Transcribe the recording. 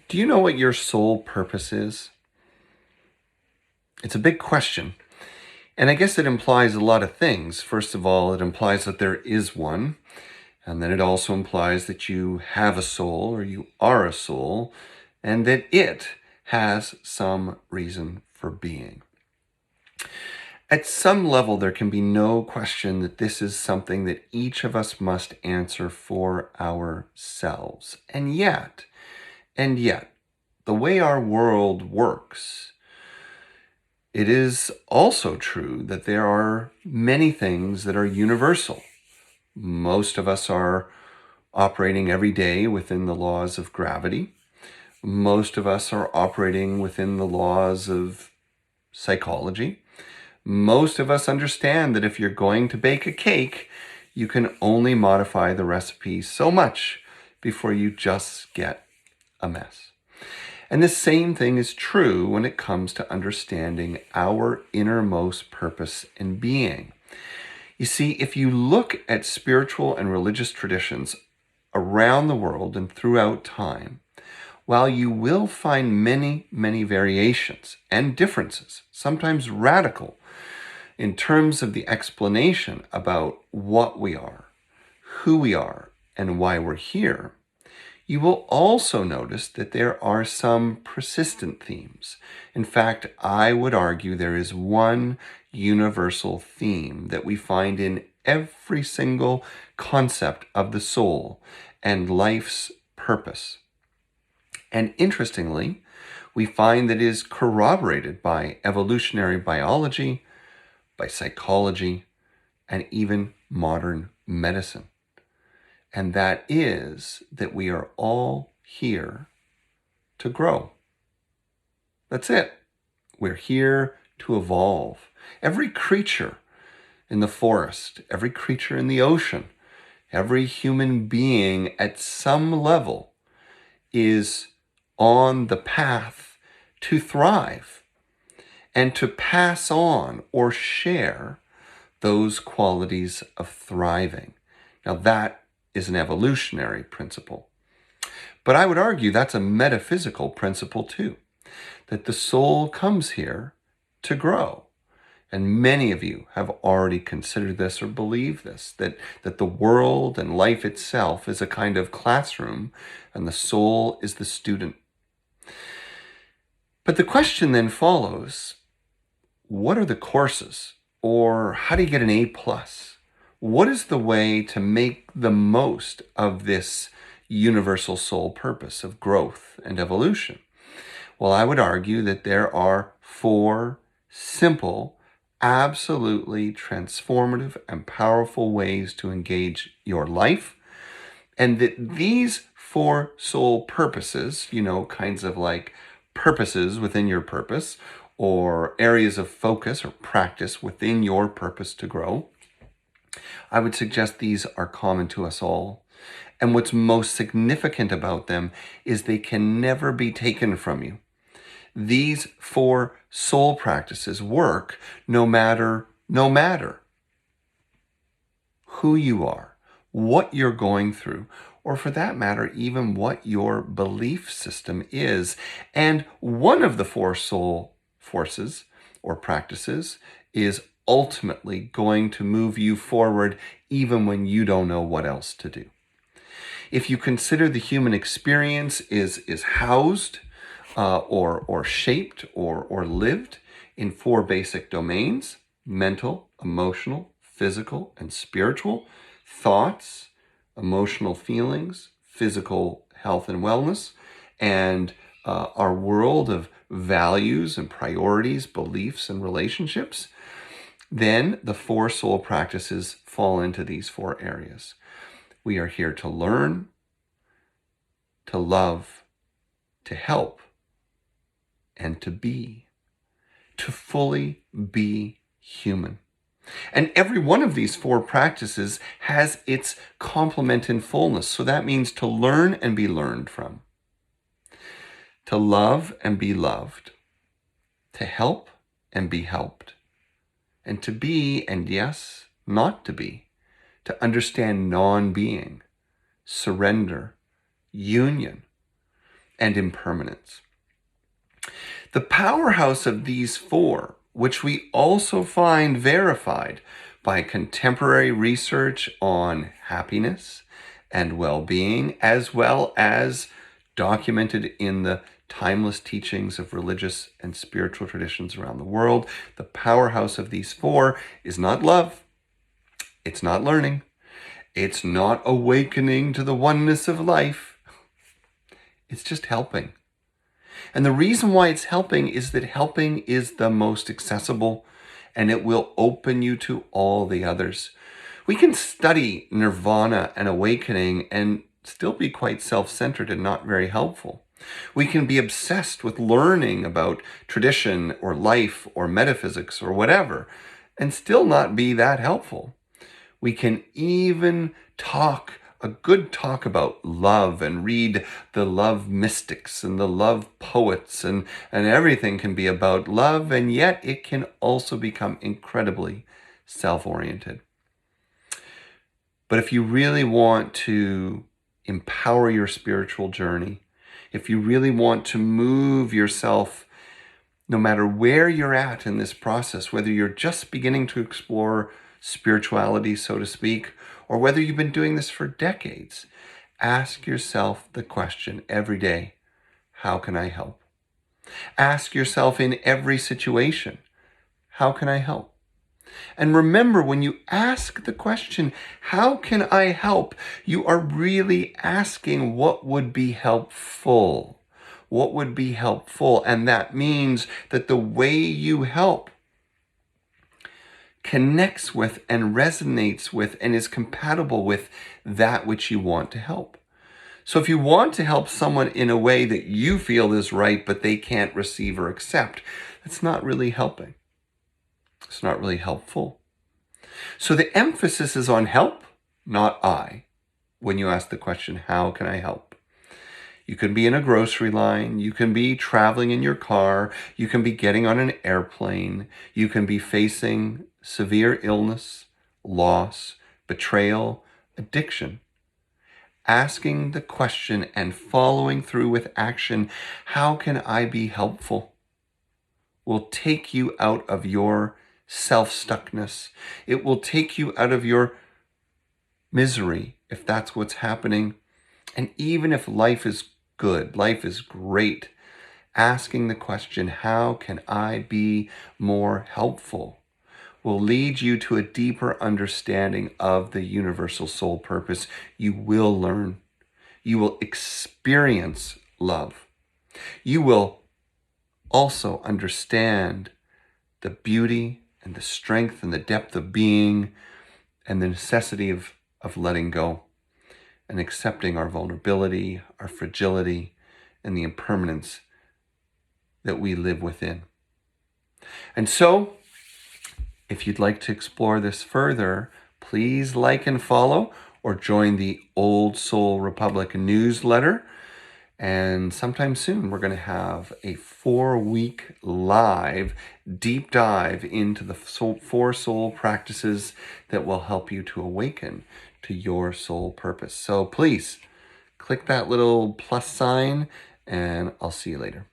Do you know what your soul purpose is? It's a big question. And I guess it implies a lot of things. First of all, it implies that there is one. And then it also implies that you have a soul or you are a soul and that it has some reason for being. At some level, there can be no question that this is something that each of us must answer for ourselves. And yet, the way our world works, it is also true that there are many things that are universal. Most of us are operating every day within the laws of gravity. Most of us are operating within the laws of psychology. Most of us understand that if you're going to bake a cake, you can only modify the recipe so much before you just get a mess. And the same thing is true when it comes to understanding our innermost purpose and being. You see, if you look at spiritual and religious traditions around the world and throughout time, while you will find many, many variations and differences, sometimes radical, in terms of the explanation about what we are, who we are, and why we're here, you will also notice that there are some persistent themes. In fact, I would argue there is one universal theme that we find in every single concept of the soul and life's purpose. And interestingly, we find that it is corroborated by evolutionary biology, by psychology, and even modern medicine. And that is that we are all here to grow. That's it. We're here to evolve. Every creature in the forest, every creature in the ocean, every human being at some level is on the path to thrive and to pass on or share those qualities of thriving. Now that is an evolutionary principle. But I would argue that's a metaphysical principle too, that the soul comes here to grow. And many of you have already considered this or believe this, that the world and life itself is a kind of classroom and the soul is the student. But the question then follows, what are the courses? Or how do you get an A+? What is the way to make the most of this universal soul purpose of growth and evolution? Well, I would argue that there are 4 simple, absolutely transformative and powerful ways to engage your life. And that these 4 soul purposes, kinds of like purposes within your purpose, or areas of focus or practice within your purpose to grow, I would suggest these are common to us all. And what's most significant about them is they can never be taken from you. These 4 soul practices work no matter who you are, what you're going through, or for that matter, even what your belief system is. And one of the 4 soul forces or practices is ultimately going to move you forward even when you don't know what else to do. If you consider the human experience is housed or shaped or lived in 4 basic domains: mental, emotional, physical, and spiritual, thoughts, emotional feelings, physical health and wellness, and our world of values and priorities, beliefs and relationships, then the 4 soul practices fall into these 4 areas. We are here to learn, to love, to help, and to be, to fully be human. And every one of these 4 practices has its complement in fullness. So that means to learn and be learned from, to love and be loved, to help and be helped, and to be, and yes, not to be, to understand non-being, surrender, union, and impermanence. The powerhouse of these four, which we also find verified by contemporary research on happiness and well-being, as well as documented in the timeless teachings of religious and spiritual traditions around the world. The powerhouse of these four is not love, it's not learning, it's not awakening to the oneness of life, it's just helping. And the reason why it's helping is that helping is the most accessible, and it will open you to all the others. We can study nirvana and awakening and still be quite self-centered and not very helpful. We can be obsessed with learning about tradition or life or metaphysics or whatever and still not be that helpful. We can even talk a good talk about love and read the love mystics and the love poets, and everything can be about love, and yet it can also become incredibly self-oriented. But if you really want to empower your spiritual journey, if you really want to move yourself, no matter where you're at in this process, whether you're just beginning to explore spirituality, so to speak, or whether you've been doing this for decades, ask yourself the question every day, how can I help? Ask yourself in every situation, how can I help? And remember, when you ask the question, how can I help? You are really asking what would be helpful. What would be helpful? And that means that the way you help connects with and resonates with and is compatible with that which you want to help. So if you want to help someone in a way that you feel is right, but they can't receive or accept, that's not really helping. It's not really helpful. So the emphasis is on help, not I, when you ask the question, how can I help? You can be in a grocery line, you can be traveling in your car, you can be getting on an airplane, you can be facing severe illness, loss, betrayal, addiction. Asking the question and following through with action, how can I be helpful, will take you out of your self-stuckness. It will take you out of your misery, if that's what's happening. And even if life is good, life is great, asking the question, how can I be more helpful, will lead you to a deeper understanding of the universal soul purpose. You will learn. You will experience love. You will also understand the beauty and the strength and the depth of being and the necessity of letting go and accepting our vulnerability, our fragility, and the impermanence that we live within. And so, if you'd like to explore this further, please like and follow or join the Old Soul Republic newsletter. And sometime soon, we're going to have a 4-week live deep dive into the 4 soul practices that will help you to awaken to your soul purpose. So please click that little plus sign, and I'll see you later.